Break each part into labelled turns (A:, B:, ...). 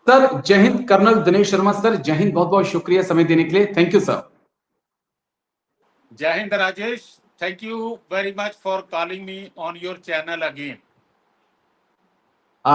A: Sir Jai Hind, colonel Dinesh Sharma sir. Jai Hind, बहुत बहुत शुक्रिया समय देने के लिए। Thank you sir.
B: Jai Hind Rajesh, thank you very much for calling me on your channel again.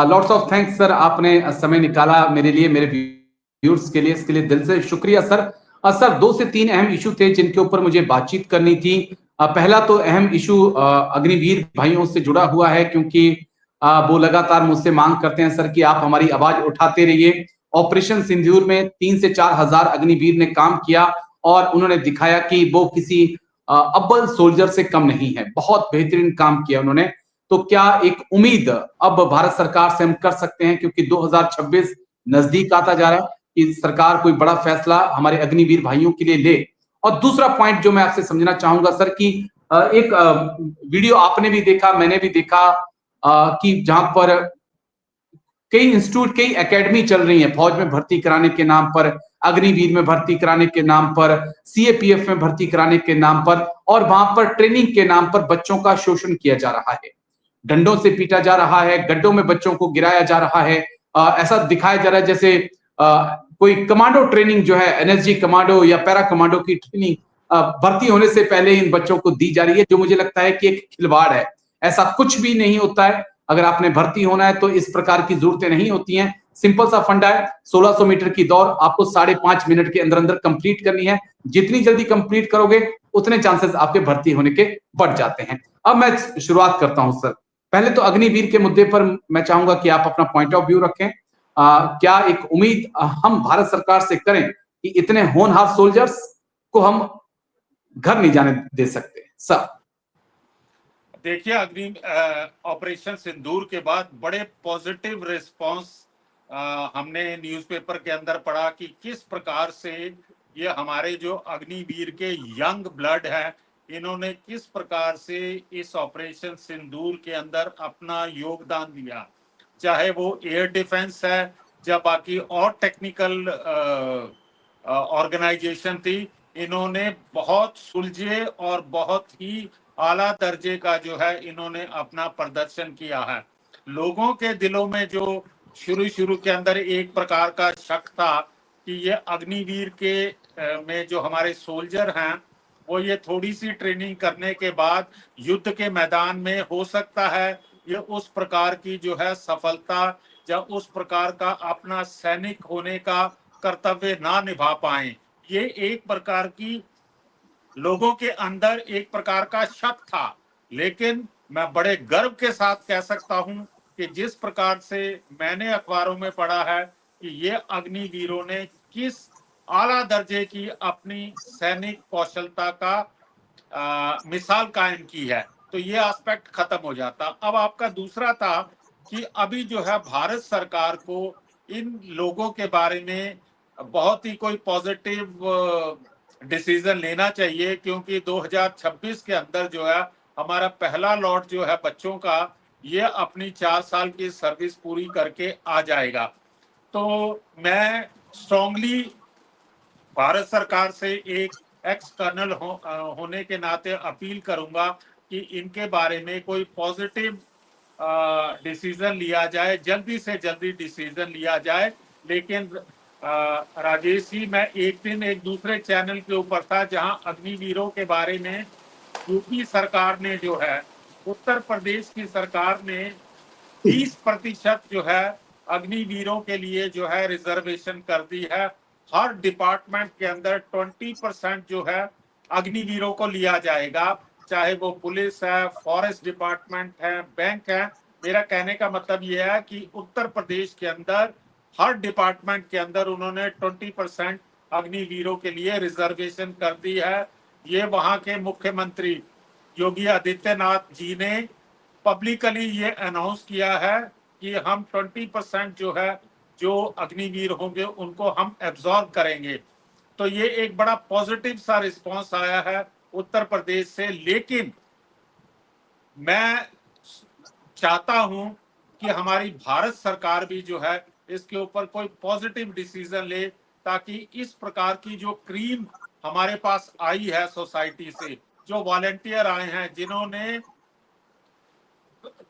A: Lots of thanks sir, आपने समय निकाला मेरे लिए, मेरे व्यूअर्स के लिए, इसके लिए दिल से शुक्रिया सर। सर 2 से 3 अहम इशू थे जिनके ऊपर मुझे बातचीत करनी थी। पहला तो अहम इशू अग्निवीर भाइयों से जुड़ा हुआ है, क्योंकि वो लगातार मुझसे मांग करते हैं सर कि आप हमारी आवाज उठाते रहिए। ऑपरेशन सिंदूर में 3 से 4 हजार अग्निवीर ने काम किया और उन्होंने दिखाया कि वो किसी अव्वल सोल्जर से कम नहीं है। बहुत बेहतरीन काम किया उन्होंने। तो क्या एक उम्मीद अब भारत सरकार से हम कर सकते हैं, क्योंकि 2026 नजदीक आता जा रहा है, कि सरकार कोई बड़ा फैसला हमारे अग्निवीर भाइयों के लिए ले। और दूसरा पॉइंट जो मैं आपसे समझना चाहूंगा सर, कि एक वीडियो आपने भी देखा, मैंने भी देखा, कि जहां पर कई इंस्टीट्यूट, कई एकेडमी चल रही है फौज में भर्ती कराने के नाम पर, अग्निवीर में भर्ती कराने के नाम पर, सीएपीएफ में भर्ती कराने के नाम पर, और वहां पर ट्रेनिंग के नाम पर बच्चों का शोषण किया जा रहा है। डंडों से पीटा जा रहा है, गड्ढों में बच्चों को गिराया जा रहा है। ऐसा दिखाया जा रहा है जैसे कोई कमांडो ट्रेनिंग जो है, एनएसजी कमांडो या पैरा कमांडो की ट्रेनिंग भर्ती होने से पहले इन बच्चों को दी जा रही है, जो मुझे लगता है कि एक खिलवाड़ है। ऐसा कुछ भी नहीं होता है। अगर आपने भर्ती होना है तो इस प्रकार की जरूरतें नहीं होती हैं। सिंपल सा फंडा है, 1600 मीटर की दौड़ आपको 5.5 मिनट के अंदर अंदर कंप्लीट करनी है। जितनी जल्दी कंप्लीट करोगे उतने चांसेस आपके भर्ती होने के बढ़ जाते हैं। अब मैं शुरुआत करता हूं सर। पहले तो अग्निवीर के मुद्दे पर मैं चाहूंगा कि आप अपना पॉइंट ऑफ व्यू रखें। क्या एक उम्मीद हम भारत सरकार से करें कि इतने होनहार सोल्जर्स को हम घर नहीं जाने दे सकते सर?
B: देखिए, अग्नि ऑपरेशन सिंदूर के बाद बड़े पॉजिटिव रिस्पांस हमने न्यूज़पेपर के अंदर पढ़ा कि किस प्रकार से ये हमारे जो अग्निवीर के यंग ब्लड है, इन्होंने किस प्रकार से इस ऑपरेशन सिंदूर के अंदर अपना योगदान दिया। चाहे वो एयर डिफेंस है या बाकी और टेक्निकल ऑर्गेनाइजेशन थी, इन्होंने बहुत सुलझे और बहुत ही आला दर्जे का जो है इन्होंने अपना प्रदर्शन किया है। लोगों के दिलों में जो शुरू के अंदर एक प्रकार का शक था कि ये अग्निवीर के में जो हमारे सोल्जर हैं, वो ये थोड़ी सी ट्रेनिंग करने के बाद युद्ध के मैदान में हो सकता है ये उस प्रकार की जो है सफलता या उस प्रकार का अपना सैनिक होने का कर्तव्य ना निभा पाए। ये एक प्रकार की लोगों के अंदर एक प्रकार का शक था। लेकिन मैं बड़े गर्व के साथ कह सकता हूं कि जिस प्रकार से मैंने अखबारों में पढ़ा है कि ये अग्निवीरों ने किस आला दर्जे की अपनी सैनिक कौशलता का मिसाल कायम की है, तो ये एस्पेक्ट खत्म हो जाता। अब आपका दूसरा था कि अभी जो है भारत सरकार को इन लोगों के बारे में बहुत ही कोई पॉजिटिव डिसीजन लेना चाहिए, क्योंकि 2026 के अंदर जो है हमारा पहला लॉट जो है बच्चों का, ये अपनी 4 साल की सर्विस पूरी करके आ जाएगा। तो मैं स्ट्रांगली भारत सरकार से एक एक्स कर्नल होने के नाते अपील करूंगा कि इनके बारे में कोई पॉजिटिव डिसीजन लिया जाए, जल्दी से जल्दी डिसीजन लिया जाए। लेकिन राजेश जी, मैं एक दिन एक दूसरे चैनल के ऊपर था जहां अग्निवीरों के बारे में यूपी सरकार ने जो है, उत्तर प्रदेश की सरकार ने 20% जो है अग्निवीरों के लिए जो है रिजर्वेशन कर दी है। हर डिपार्टमेंट के अंदर 20% जो है अग्निवीरों को लिया जाएगा, चाहे वो पुलिस है, फॉरेस्ट डिपार्टमेंट है, बैंक है। मेरा कहने का मतलब यह है कि उत्तर प्रदेश के अंदर हर डिपार्टमेंट के अंदर उन्होंने 20% अग्निवीरों के लिए रिजर्वेशन कर दी है। ये वहां के मुख्यमंत्री योगी आदित्यनाथ जी ने पब्लिकली ये अनाउंस किया है कि हम 20% जो है जो अग्निवीर होंगे उनको हम एब्जॉर्ब करेंगे। तो ये एक बड़ा पॉजिटिव सा रिस्पांस आया है उत्तर प्रदेश से। लेकिन मैं चाहता हूं कि हमारी भारत सरकार भी जो है इसके ऊपर कोई पॉजिटिव डिसीजन ले, ताकि इस प्रकार की जो क्रीम हमारे पास आई है सोसाइटी से, जो वॉलेंटियर आए हैं, जिन्होंने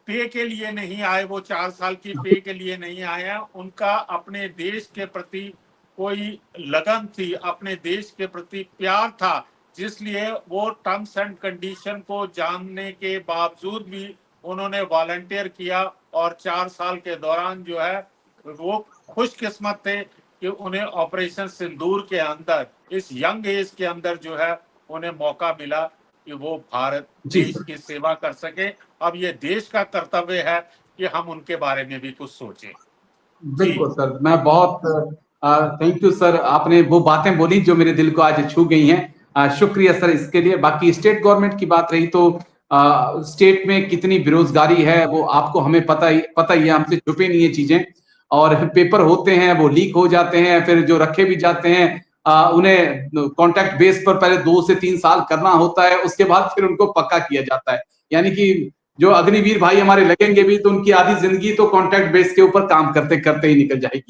B: पे के लिए नहीं आए, वो 4 साल की पे के लिए नहीं आए हैं। उनका अपने देश के प्रति कोई लगन थी, अपने देश के प्रति प्यार था, जिसलिए वो टर्म्स एंड कंडीशन को जानने के बावजूद भी उन्होंने वॉलंटियर किया और 4 साल के दौरान जो है वो खुशकिस्मत थे कि उन्हें ऑपरेशन सिंदूर के अंदर, इस यंग एज के अंदर जो है उन्हें मौका मिला कि वो भारत
A: जी
B: देश
A: सर।
B: की सेवा कर सके। अब ये देश का कर्तव्य है कि हम उनके बारे में भी कुछ सोचें। जी
A: बिल्कुल सर, मैं बहुत थैंक यू सर, आपने वो बातें बोली जो मेरे दिल को आज छू गई हैं। शुक्रिया सर इसके लिए। बाकी स्टेट गवर्नमेंट की बात रही तो स्टेट में कितनी बेरोजगारी है वो आपको हमें पता ही है, हमसे छुपे नहीं है चीजें। और पेपर होते हैं वो लीक हो जाते हैं, फिर जो रखे भी जाते हैं उन्हें कॉन्ट्रैक्ट बेस पर पहले 2 से 3 साल करना होता है, उसके बाद फिर उनको पक्का किया जाता है। यानी कि जो अग्निवीर भाई हमारे लगेंगे भी तो उनकी आधी जिंदगी तो कॉन्ट्रैक्ट बेस के ऊपर काम करते करते ही निकल जाएगी।